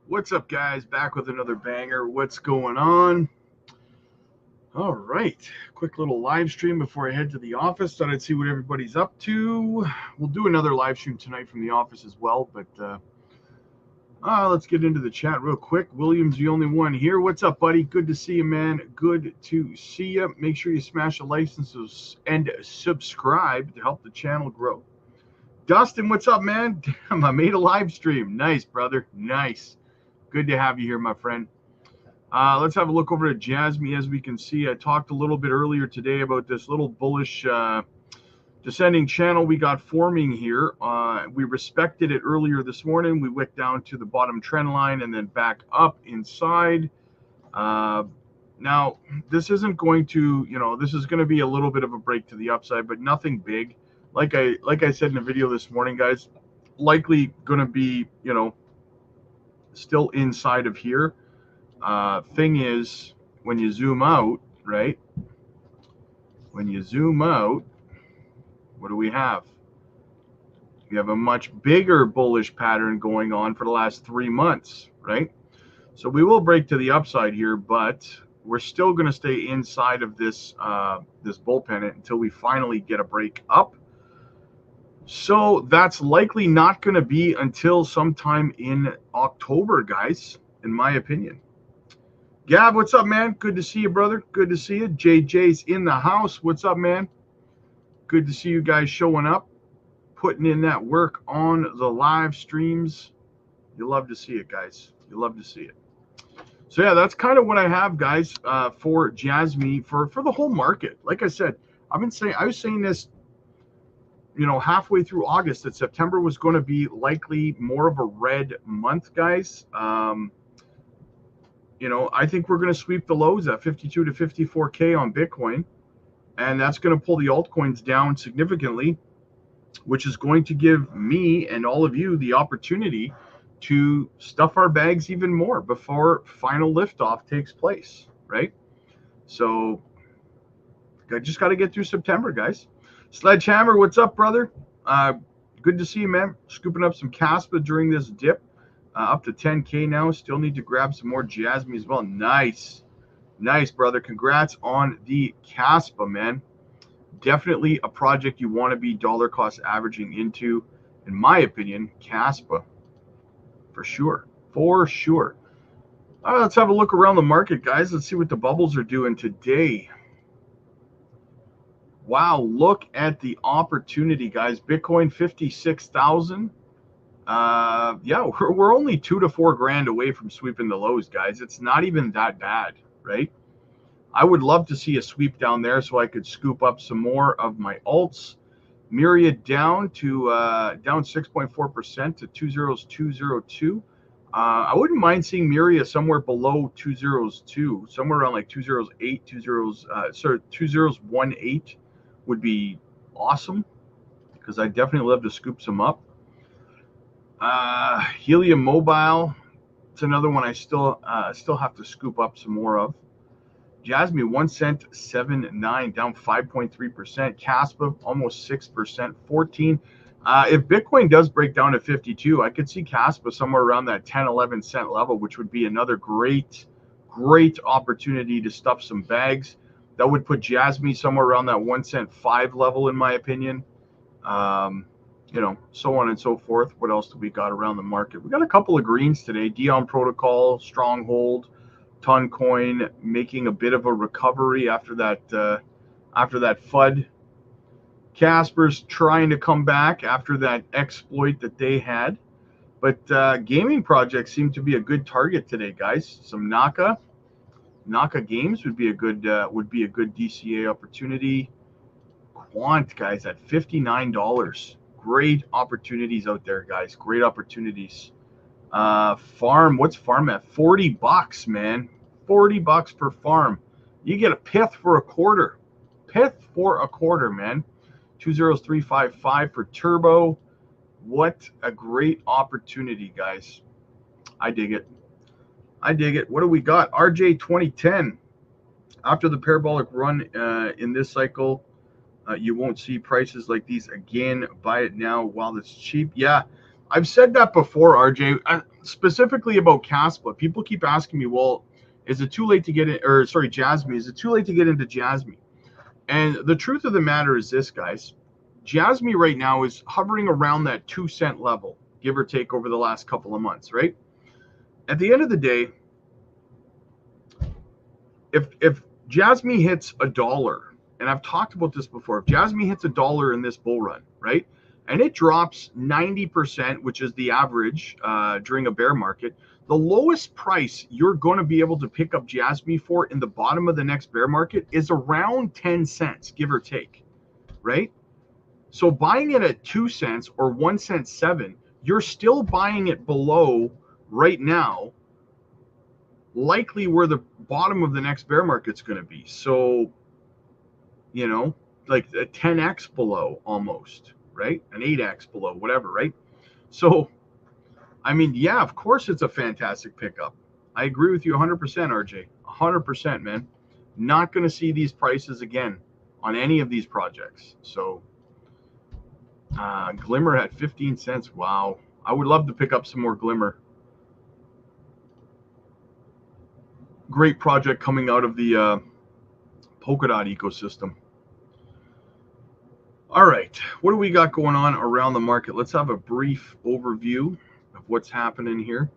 What's up, guys? Back with another banger. What's going on? All right, quick little live stream before I head to the office. Thought I'd see what everybody's up to. We'll do another live stream tonight from the office as well, but let's get into the chat real quick. William's the only one here. What's up, buddy? Good to see you, man. Good to see you. Make sure you smash the licenses and subscribe to help the channel grow. Dustin, what's up, man? Damn, I made a live stream. Nice, brother. Nice. Good to have you here, my friend. Let's have a look over at Jasmy. As we can see, I talked a little bit earlier today about this little bullish descending channel we got forming here. We respected it earlier this morning. We wicked down to the bottom trend line and then back up inside. Now, this isn't going to, this is going to be a little bit of a break to the upside, but nothing big. Like I said in the video this morning, guys, likely going to be, still inside of here. Thing is, when you zoom out, right? When you zoom out, what do we have? We have a much bigger bullish pattern going on for the last 3 months, right? So we will break to the upside here, but we're still going to stay inside of this this bull pennant until we finally get a break up. So that's likely not going to be until sometime in October, guys, in my opinion. Gav, what's up, man? Good to see you, brother. Good to see you. JJ's in the house. What's up, man? Good to see you guys showing up, putting in that work on the live streams. You love to see it, guys. You love to see it. So, yeah, that's kind of what I have, guys, for Jasmy, for the whole market. Like I said, I was saying this, halfway through August, that September was going to be likely more of a red month, guys. I think we're going to sweep the lows at 52 to 54K on Bitcoin, and that's going to pull the altcoins down significantly, which is going to give me and all of you the opportunity to stuff our bags even more before final liftoff takes place, right? So I just got to get through September, guys. Sledgehammer, what's up, brother? Good to see you, man. Scooping up some KASPA during this dip. Up to 10K now. Still need to grab some more Jasmy as well. Nice. Nice, brother. Congrats on the KASPA, man. Definitely a project you want to be dollar cost averaging into, in my opinion, KASPA. For sure. For sure. All right, let's have a look around the market, guys. Let's see what the bubbles are doing today. Wow, look at the opportunity, guys. Bitcoin 56,000. Yeah, we're only 2 to 4 grand away from sweeping the lows, guys. It's not even that bad, right? I would love to see a sweep down there so I could scoop up some more of my alts. Myriad down to down 6.4% to 20202. I wouldn't mind seeing Myriad somewhere below 202, somewhere around like 208, 2018 would be awesome, because I definitely love to scoop some up. Helium Mobile, it's another one I still have to scoop up some more of. Jasmy 1 cent 79, down 5.3%. KASPA almost 6%, 14. If Bitcoin does break down to 52, I could see KASPA somewhere around that 10-11 cent level, which would be another great opportunity to stuff some bags. That would put Jasmy somewhere around that 1 cent 5 level, in my opinion. So on and so forth. What else do we got around the market? We got a couple of greens today. Dion Protocol, Stronghold, Toncoin making a bit of a recovery after that FUD. Casper's trying to come back after that exploit that they had. But gaming projects seem to be a good target today, guys. Some Naka Games would be a good DCA opportunity. Quant, guys, at $59. Great opportunities out there, guys. Great opportunities. Farm, what's Farm at? $40, man. $40 per farm. You get a pith for a quarter. Pith for a quarter, man. 20355 for Turbo. What a great opportunity, guys. I dig it. I dig it. What do we got? RJ 2010. After the parabolic run in this cycle, you won't see prices like these again. Buy it now while it's cheap. Yeah, I've said that before, RJ. Specifically about KASPA. People keep asking me, well, is it too late to get in? Or sorry, Jasmy. Is it too late to get into Jasmy? And the truth of the matter is this, guys. Jasmy right now is hovering around that 2 cent level, give or take, over the last couple of months, right? At the end of the day, if Jasmy hits $1, and I've talked about this before, if Jasmy hits $1 in this bull run, right, and it drops 90%, which is the average during a bear market, the lowest price you're going to be able to pick up Jasmy for in the bottom of the next bear market is around 10 cents, give or take, right? So buying it at 2 cents or 1 cent 7, you're still buying it below right now, likely where the bottom of the next bear market's going to be. So, you know, like a 10x below almost, right? An 8x below, whatever, right? So, I mean, yeah, of course it's a fantastic pickup. I agree with you 100%, RJ. 100%, man. Not going to see these prices again on any of these projects. So, Glimmer at 15 cents. Wow. I would love to pick up some more Glimmer. Great project coming out of the Polkadot ecosystem. All right, what do we got going on around the market? Let's have a brief overview of what's happening here.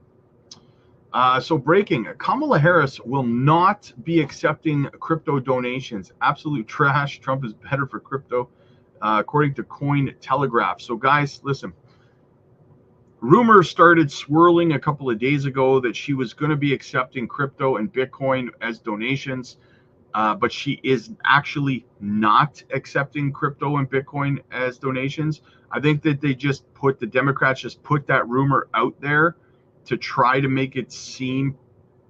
So breaking, Kamala Harris will not be accepting crypto donations. Absolute trash. Trump is better for crypto, according to Cointelegraph. So guys, listen. Rumors started swirling a couple of days ago that she was going to be accepting crypto and Bitcoin as donations. But she is actually not accepting crypto and Bitcoin as donations. I think that the Democrats just put that rumor out there to try to make it seem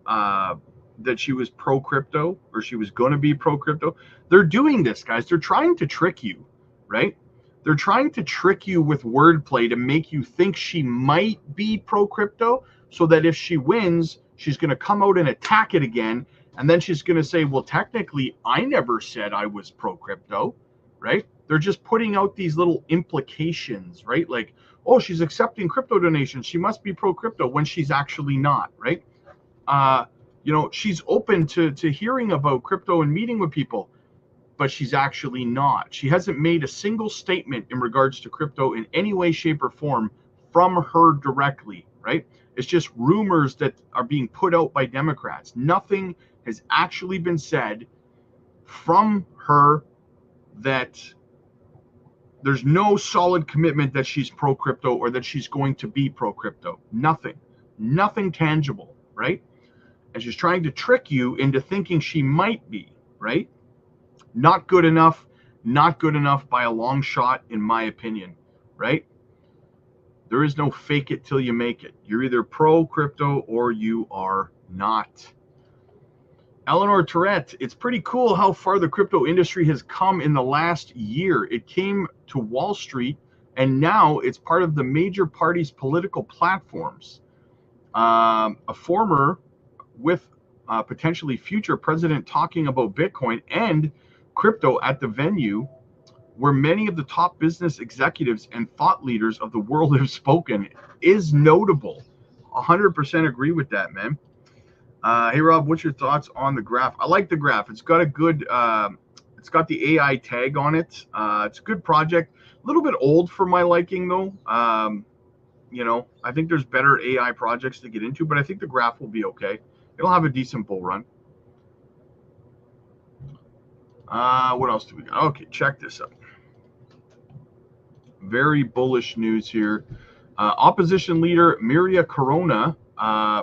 that she was pro-crypto, or she was going to be pro-crypto. They're doing this, guys. They're trying to trick you, right? They're trying to trick you with wordplay to make you think she might be pro-crypto, so that if she wins, she's going to come out and attack it again. And then she's going to say, well, technically, I never said I was pro-crypto, right? They're just putting out these little implications, right? Like, oh, she's accepting crypto donations, she must be pro-crypto, when she's actually not, right? She's open to hearing about crypto and meeting with people, but she's actually not. She hasn't made a single statement in regards to crypto in any way, shape, or form from her directly, right? It's just rumors that are being put out by Democrats. Nothing has actually been said from her. That there's no solid commitment that she's pro-crypto or that she's going to be pro-crypto. Nothing tangible, right? And she's trying to trick you into thinking she might be, right? Not good enough by a long shot, in my opinion, right? There is no fake it till you make it. You're either pro-crypto or you are not. Eleanor Tourette, it's pretty cool how far the crypto industry has come in the last year. It came to Wall Street, and now it's part of the major parties' political platforms. A former with potentially future president talking about Bitcoin and crypto at the venue where many of the top business executives and thought leaders of the world have spoken is notable. 100% agree with that, man. Hey Rob, what's your thoughts on the graph? I like the graph. It's got a good, it's got the AI tag on it. It's a good project. A little bit old for my liking though. I think there's better AI projects to get into, but I think the graph will be okay. It'll have a decent bull run. What else do we got? Okay, check this out. Very bullish news here. Opposition leader Miria Corona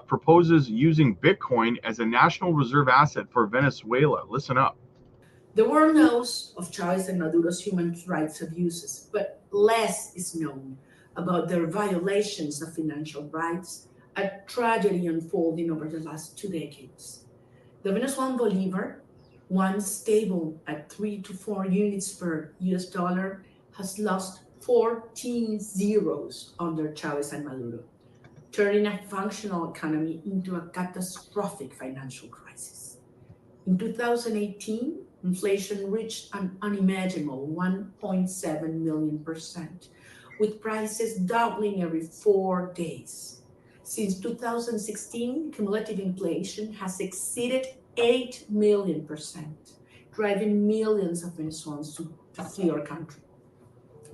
proposes using Bitcoin as a national reserve asset for Venezuela. Listen up. The world knows of Chavez and Maduro's human rights abuses, but less is known about their violations of financial rights, a tragedy unfolding over the last 2 decades. The Venezuelan bolivar, once stable at 3 to 4 units per US dollar, has lost 14 zeros under Chavez and Maduro. turning a functional economy into a catastrophic financial crisis. In 2018, inflation reached an unimaginable 1.7 million%, with prices doubling every 4 days. Since 2016, cumulative inflation has exceeded 8 million%, driving millions of Venezuelans to flee our country.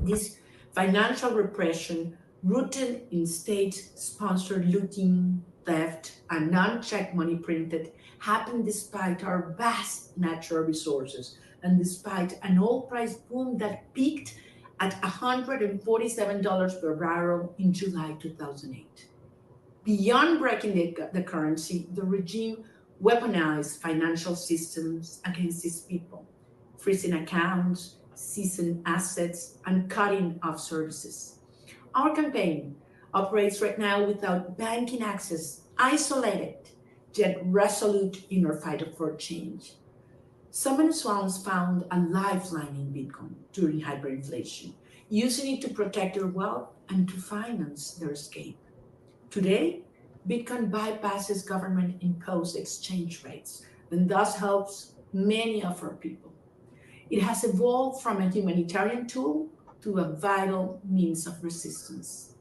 This financial repression, rooted in state-sponsored looting, theft, and non-check money printed, happened despite our vast natural resources and despite an oil price boom that peaked at $147 per barrel in July 2008. Beyond breaking the currency, the regime weaponized financial systems against its people, freezing accounts, seizing assets, and cutting off services. Our campaign operates right now without banking access, isolated, yet resolute in our fight for change. Some Venezuelans found a lifeline in Bitcoin during hyperinflation, using it to protect their wealth and to finance their escape. Today, Bitcoin bypasses government-imposed exchange rates and thus helps many of our people. It has evolved from a humanitarian tool to a vital means of resistance.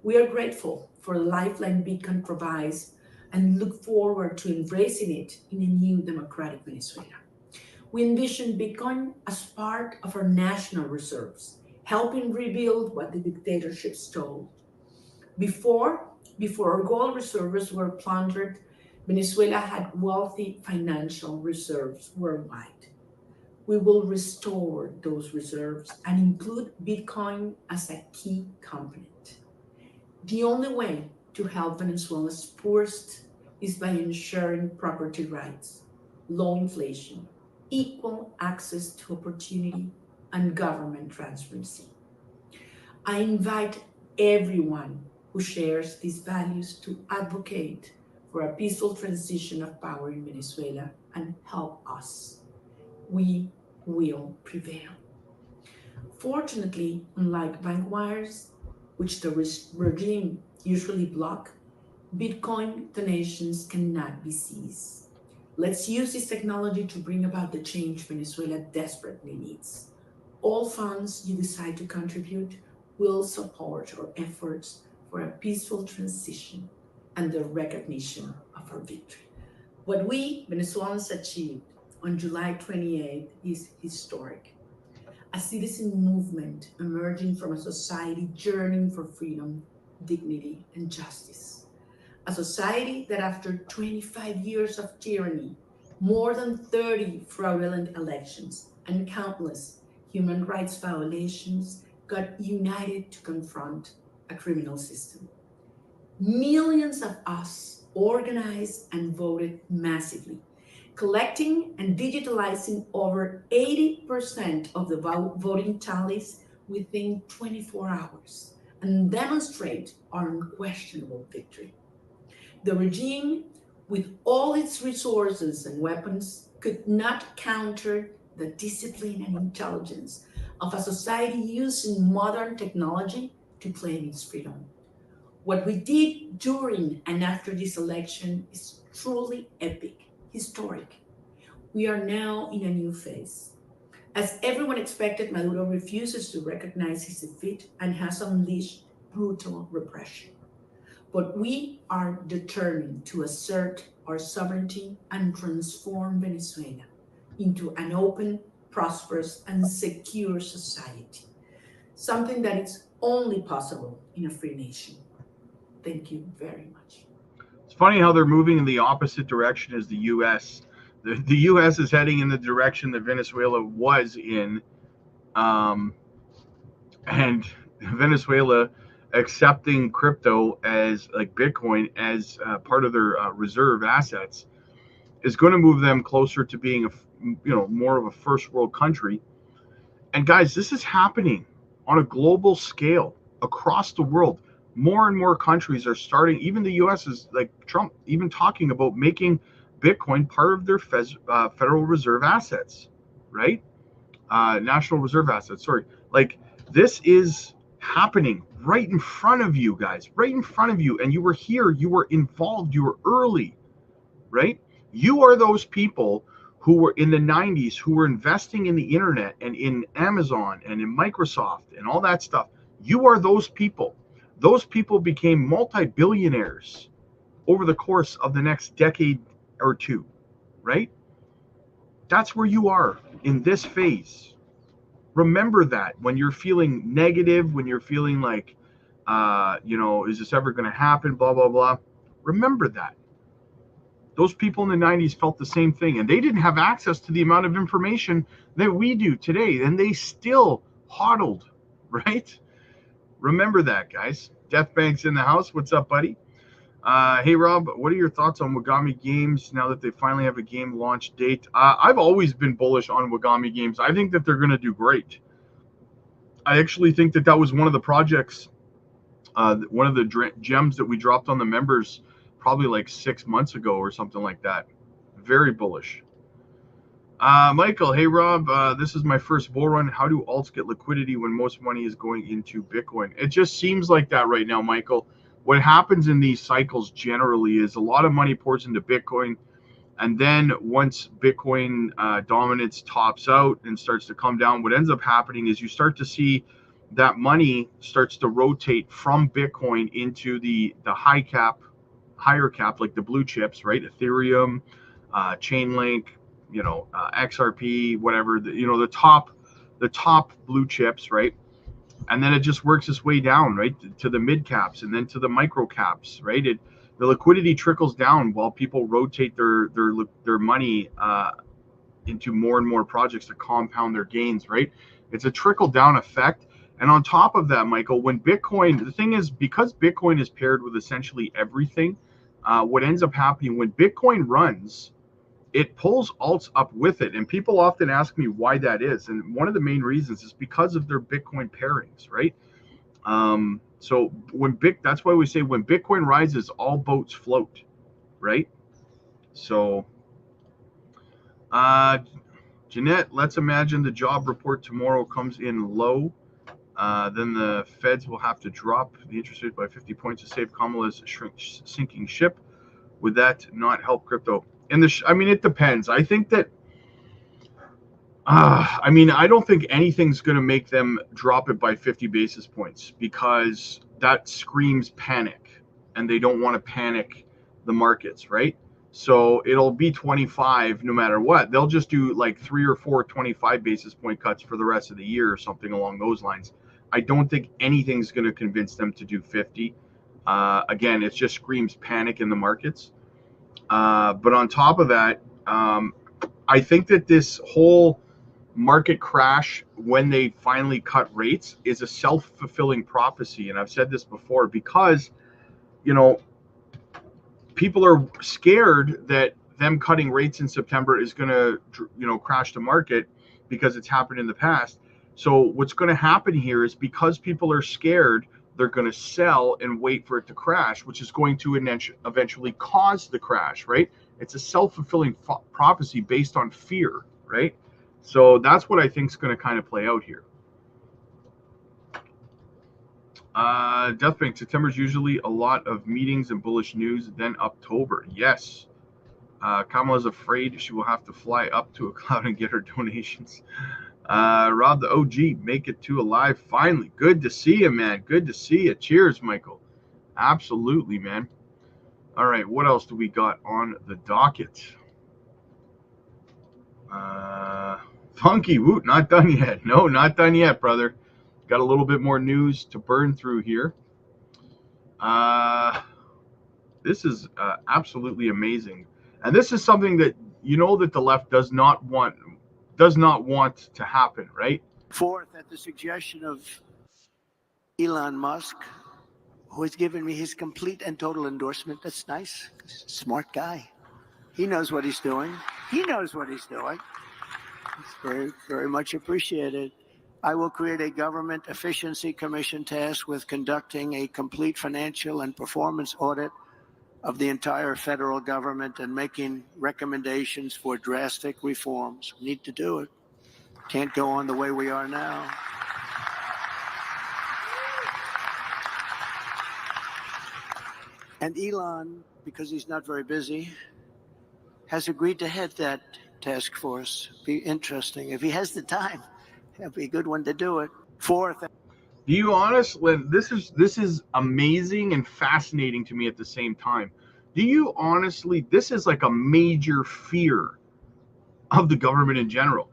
We are grateful for the lifeline Bitcoin provides and look forward to embracing it in a new democratic Venezuela. We envision Bitcoin as part of our national reserves, helping rebuild what the dictatorship stole. Before our gold reserves were plundered, Venezuela had wealthy financial reserves worldwide. We will restore those reserves and include Bitcoin as a key component. The only way to help Venezuela's poorest is by ensuring property rights, low inflation, equal access to opportunity, and government transparency. I invite everyone who shares these values to advocate for a peaceful transition of power in Venezuela and help us. We will prevail. Fortunately, unlike bank wires, which the regime usually block, Bitcoin donations cannot be seized. Let's use this technology to bring about the change Venezuela desperately needs. All funds you decide to contribute will support our efforts for a peaceful transition and the recognition of our victory. What we Venezuelans achieved on July 28th is historic. A citizen movement emerging from a society yearning for freedom, dignity, and justice. A society that after 25 years of tyranny, more than 30 fraudulent elections, and countless human rights violations, got united to confront a criminal system. Millions of us organized and voted massively, collecting and digitalizing over 80% of the voting tallies within 24 hours, and demonstrate our unquestionable victory. The regime, with all its resources and weapons, could not counter the discipline and intelligence of a society using modern technology to claim its freedom. What we did during and after this election is truly epic, historic. We are now in a new phase. As everyone expected, Maduro refuses to recognize his defeat and has unleashed brutal repression. But we are determined to assert our sovereignty and transform Venezuela into an open, prosperous, and secure society, something that is only possible in a free nation. Thank you very much. It's funny how they're moving in the opposite direction as the U.S. The U.S. is heading in the direction that Venezuela was in, and Venezuela accepting crypto as like Bitcoin as part of their reserve assets is going to move them closer to being more of a first world country. And guys, this is happening on a global scale across the world. More and more countries are starting, even the US is like Trump even talking about making Bitcoin part of their Federal Reserve assets, right? National Reserve assets, sorry. Like this is happening right in front of you guys, right in front of you. And you were here, you were involved, you were early, right? You are those people who were in the 90s who were investing in the internet and in Amazon and in Microsoft and all that stuff. You are those people. Those people became multi-billionaires over the course of the next decade or two, right? That's where you are in this phase. Remember that when you're feeling negative, when you're feeling like, is this ever going to happen? Blah, blah, blah. Remember that. Those people in the 90s felt the same thing, and they didn't have access to the amount of information that we do today, and they still hodled, right? Remember that, guys. Death Bank's in the house. What's up, buddy? Hey, Rob, what are your thoughts on Wagami Games now that they finally have a game launch date? I've always been bullish on Wagami Games. I think that they're going to do great. I actually think that that was one of the projects, one of the gems that we dropped on the members probably like 6 months ago or something like that. Very bullish. Michael, hey Rob, this is my first bull run. How do alts get liquidity when most money is going into Bitcoin? It just seems like that right now, Michael. What happens in these cycles generally is a lot of money pours into Bitcoin, and then once Bitcoin dominance tops out and starts to come down, what ends up happening is you start to see that money starts to rotate from Bitcoin into the higher cap, like the blue chips, right? Ethereum, Chainlink, XRP, whatever, the top blue chips, right? And then it just works its way down, right, to the mid caps and then to the micro caps, right? The liquidity trickles down while people rotate their money into more and more projects to compound their gains, right? It's a trickle down effect. And on top of that, Michael, when Bitcoin, the thing is, because Bitcoin is paired with essentially everything, what ends up happening when Bitcoin runs, it pulls alts up with it. And people often ask me why that is. And one of the main reasons is because of their Bitcoin pairings, right? So that's why we say when Bitcoin rises, all boats float, right? So, Jeanette, let's imagine the job report tomorrow comes in low. Then the feds will have to drop the interest rate by 50 points to save Kamala's sinking ship. Would that not help crypto? It depends. I think that, I don't think anything's going to make them drop it by 50 basis points because that screams panic, and they don't want to panic the markets, right? So it'll be 25 no matter what. They'll just do like 3 or 4 25 basis point cuts for the rest of the year or something along those lines. I don't think anything's going to convince them to do 50. Again, it just screams panic in the markets. But on top of that, I think that this whole market crash, when they finally cut rates, is a self-fulfilling prophecy. And I've said this before because, people are scared that them cutting rates in September is going to, crash the market because it's happened in the past. So what's going to happen here is because people are scared, they're going to sell and wait for it to crash, which is going to eventually cause the crash, right? It's a self-fulfilling prophecy based on fear, right? So that's what I think is going to kind of play out here. Deathbank, September is usually a lot of meetings and bullish news, then October. Yes. Kamala's afraid she will have to fly up to a cloud and get her donations. Rob the OG, make it to alive finally. Good to see you, man. Good to see you. Cheers, Michael. Absolutely, man. All right, what else do we got on the docket? Funky Woot, not done yet. No, not done yet, brother. Got a little bit more news to burn through here. This is absolutely amazing. And this is something that that the left does not want to happen, right? Fourth, at the suggestion of Elon Musk, who has given me his complete and total endorsement. That's nice. Smart guy. He knows what he's doing. It's very, very much appreciated. I will create a government efficiency commission tasked with conducting a complete financial and performance audit of the entire federal government and making recommendations for drastic reforms. We need to do it. Can't go on the way we are now. And Elon, because he's not very busy, has agreed to head that task force. Be interesting. If he has the time, it'll be a good one to do it. Fourth. Do you honestly, this is amazing and fascinating to me at the same time. Do you honestly, this is like a major fear of the government in general,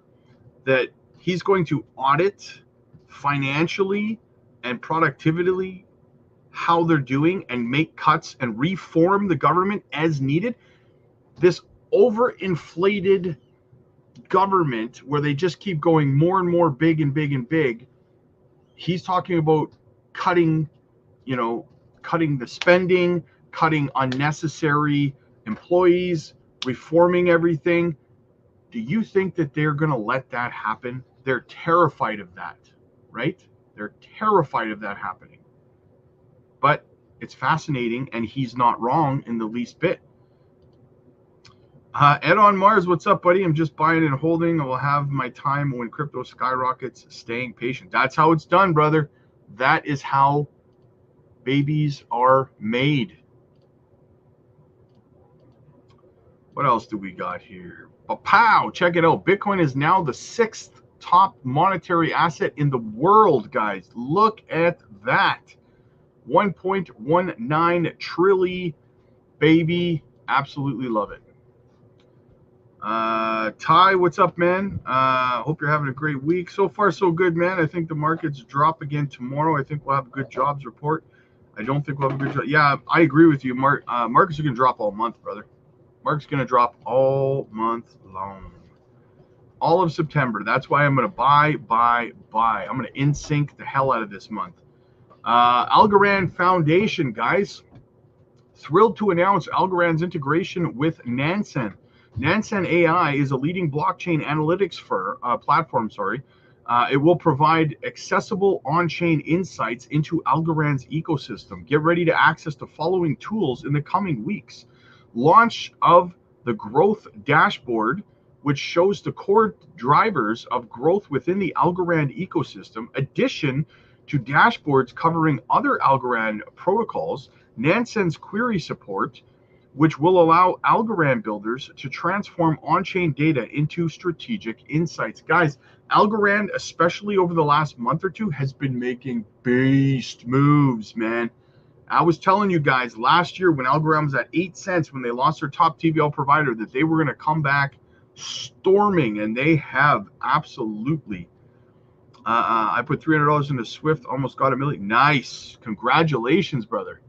that he's going to audit financially and productively how they're doing and make cuts and reform the government as needed. This overinflated government where they just keep going more and more big and big and big. He's talking about cutting, cutting the spending, cutting unnecessary employees, reforming everything. Do you think that they're going to let that happen? They're terrified of that, right? They're terrified of that happening. But it's fascinating, and he's not wrong in the least bit. Ed on Mars, what's up, buddy? I'm just buying and holding. I will have my time when crypto skyrockets, staying patient. That's how it's done, brother. That is how babies are made. What else do we got here? Pow! Check it out. Bitcoin is now the 6th top monetary asset in the world, guys. Look at that. 1.19 trillion, baby. Absolutely love it. Ty, what's up, man? Hope you're having a great week. So far, so good, man. I think the markets drop again tomorrow. I think we'll have a good jobs report. I don't think we'll have a good job. Yeah, I agree with you, Mark. Markets are going to drop all month, brother. Market's going to drop all month long. All of September. That's why I'm going to buy. I'm going to in-sync the hell out of this month. Algorand Foundation, guys. Thrilled to announce Algorand's integration with Nansen. Nansen AI is a leading blockchain analytics platform. It will provide accessible on-chain insights into Algorand's ecosystem. Get ready to access the following tools in the coming weeks. Launch of the growth dashboard, which shows the core drivers of growth within the Algorand ecosystem. Addition to dashboards covering other Algorand protocols. Nansen's query support, which will allow Algorand builders to transform on-chain data into strategic insights. Guys, Algorand, especially over the last month or two, has been making beast moves, man. I was telling you guys last year when Algorand was at 8 cents, when they lost their top TVL provider, that they were going to come back storming, and they have absolutely. I put $300 into Swift, almost got $1 million. Nice. Congratulations, brother.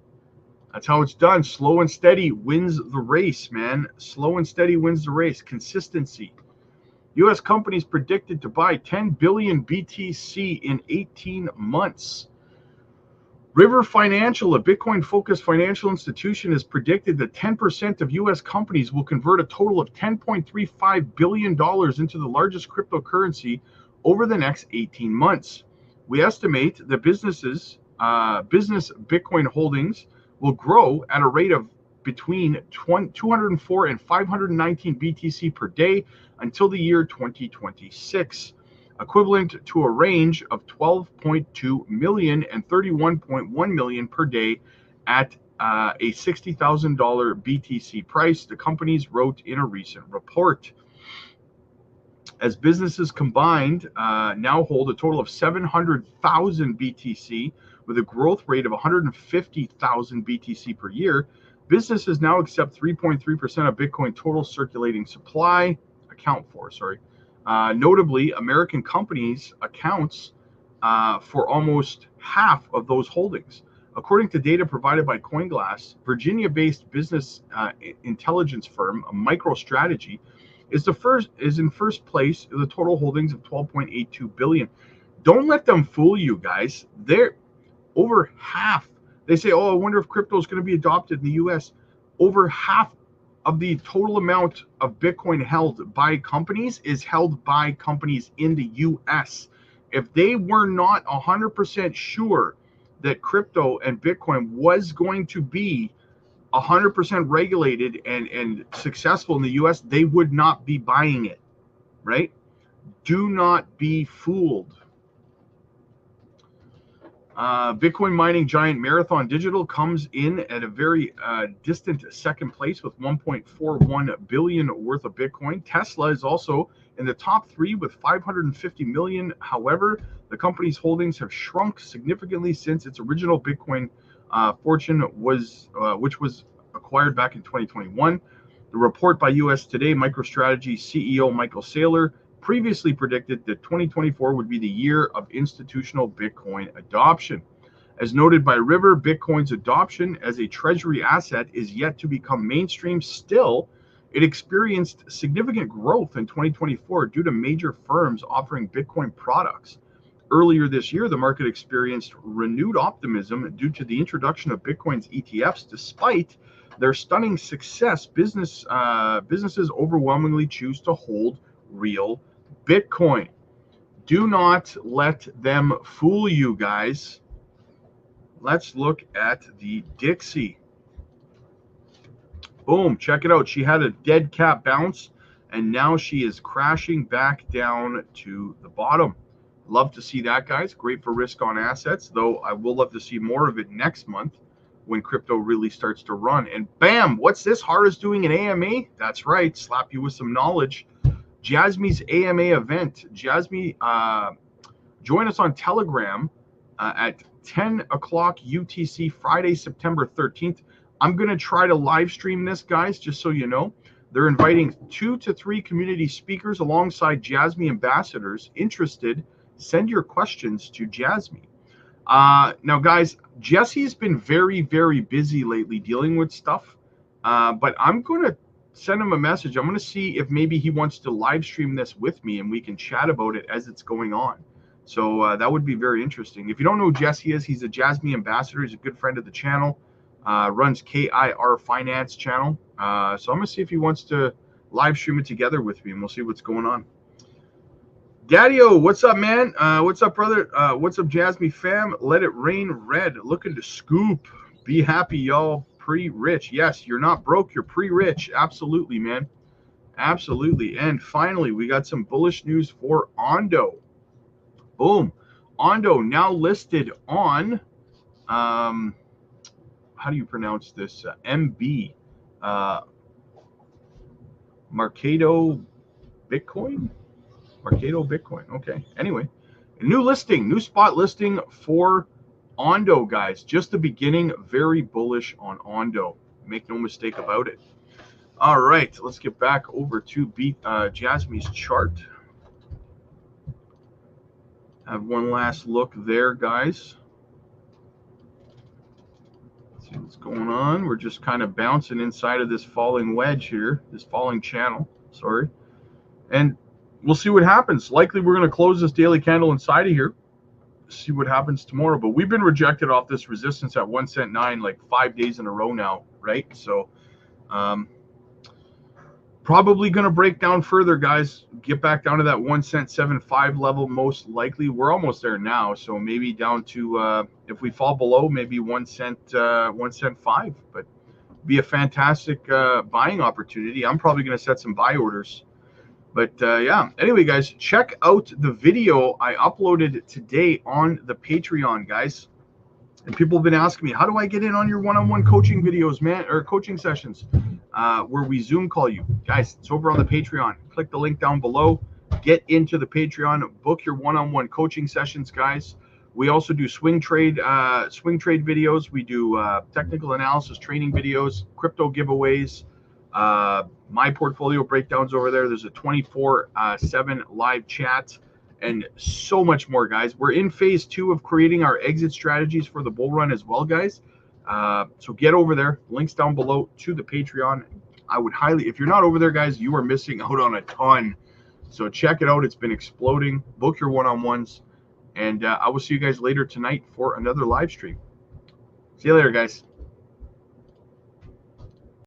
That's how it's done. Slow and steady wins the race, man. Slow and steady wins the race. Consistency. U.S. companies predicted to buy 10 billion BTC in 18 months. River Financial, a Bitcoin-focused financial institution, has predicted that 10% of U.S. companies will convert a total of $10.35 billion into the largest cryptocurrency over the next 18 months. We estimate that business Bitcoin holdings will grow at a rate of between 204 and 519 BTC per day until the year 2026, equivalent to a range of 12.2 million and 31.1 million per day at a $60,000 BTC price, the companies wrote in a recent report. As businesses combined now hold a total of 700,000 BTC with a growth rate of 150,000 BTC per year, businesses now accept 3.3% of Bitcoin total circulating supply notably, American companies accounts for almost half of those holdings. According to data provided by CoinGlass, Virginia-based business intelligence firm MicroStrategy is in first place with the total holdings of 12.82 billion. Don't let them fool you, guys. They're over half. They say, "Oh, I wonder if crypto is going to be adopted in the U.S." Over half of the total amount of Bitcoin held by companies is held by companies in the U.S. If they were not 100% sure that crypto and Bitcoin was going to be 100% regulated and successful in the U.S., they would not be buying it, right? Do not be fooled. Bitcoin mining giant Marathon Digital comes in at a very distant second place with 1.41 billion worth of Bitcoin. Tesla is also in the top 3 with 550 million. However, the company's holdings have shrunk significantly since its original Bitcoin fortune was, which was acquired back in 2021. The report by US Today MicroStrategy CEO Michael Saylor previously predicted that 2024 would be the year of institutional Bitcoin adoption. As noted by River, Bitcoin's adoption as a treasury asset is yet to become mainstream. Still, it experienced significant growth in 2024 due to major firms offering Bitcoin products. Earlier this year, the market experienced renewed optimism due to the introduction of Bitcoin's ETFs. Despite their stunning success, businesses overwhelmingly choose to hold real Bitcoin. Do not let them fool you, guys. Let's look at the Dixie. Boom, check it out. She had a dead cat bounce, and now she is crashing back down to the bottom. Love to see that, guys. Great for risk on assets, though I will love to see more of it next month when crypto really starts to run. And bam, what's this? Hard is doing an AMA? That's right. Slap you with some knowledge. Jasmy's AMA event. Jasmy, join us on Telegram at 10 o'clock UTC, Friday, September 13th. I'm going to try to live stream this, guys, just so you know. They're inviting 2 to 3 community speakers alongside Jasmy ambassadors. Interested, send your questions to Jasmy. Now, guys, Jesse's been very, very busy lately dealing with stuff, but I'm going to send him a message. I'm going to see if maybe he wants to live stream this with me and we can chat about it as it's going on. So that would be very interesting. If you don't know who Jesse is, he's a Jasmy ambassador. He's a good friend of the channel, runs KIR Finance channel. So I'm going to see if he wants to live stream it together with me, and we'll see what's going on. Daddy-O, what's up, man? What's up, brother? What's up, Jasmy fam? Let it rain red. Looking to scoop. Be happy, y'all. Pre-rich. Yes, you're not broke. You're pre-rich. Absolutely, man. Absolutely. And finally, we got some bullish news for Ondo. Boom. Ondo now listed on, how do you pronounce this? MB. Mercado Bitcoin? Mercado Bitcoin. Okay. Anyway, a new listing, new spot listing for Ondo, guys. Just the beginning. Very bullish on Ondo. Make no mistake about it. All right. Let's get back over to Jasmy's chart. Have one last look there, guys. Let's see what's going on. We're just kind of bouncing inside of this falling wedge here, this falling channel. Sorry. And we'll see what happens. Likely we're going to close this daily candle inside of here. See what happens tomorrow. But we've been rejected off this resistance at 1 cent 9 like 5 days in a row now, right? So probably going to break down further, guys. Get back down to that 1 cent 7.5 level most likely. We're almost there now. So maybe down to, if we fall below, maybe 1 cent 5. But be a fantastic buying opportunity. I'm probably going to set some buy orders. But yeah, anyway, guys, check out the video I uploaded today on the Patreon, guys. And people have been asking me, how do I get in on your one-on-one coaching videos, man, or coaching sessions where we Zoom call you? Guys, it's over on the Patreon. Click the link down below. Get into the Patreon. Book your one-on-one coaching sessions, guys. We also do swing trade videos. We do technical analysis training videos, crypto giveaways, my portfolio breakdowns over there. There's a 24/7 live chat and so much more, guys. We're in phase 2 of creating our exit strategies for the bull run as well, guys. So get over there. Links down below to the Patreon. I would highly, if you're not over there, guys, you are missing out on a ton. So check it out. It's been exploding. Book your one-on-ones. And I will see you guys later tonight for another live stream. See you later, guys.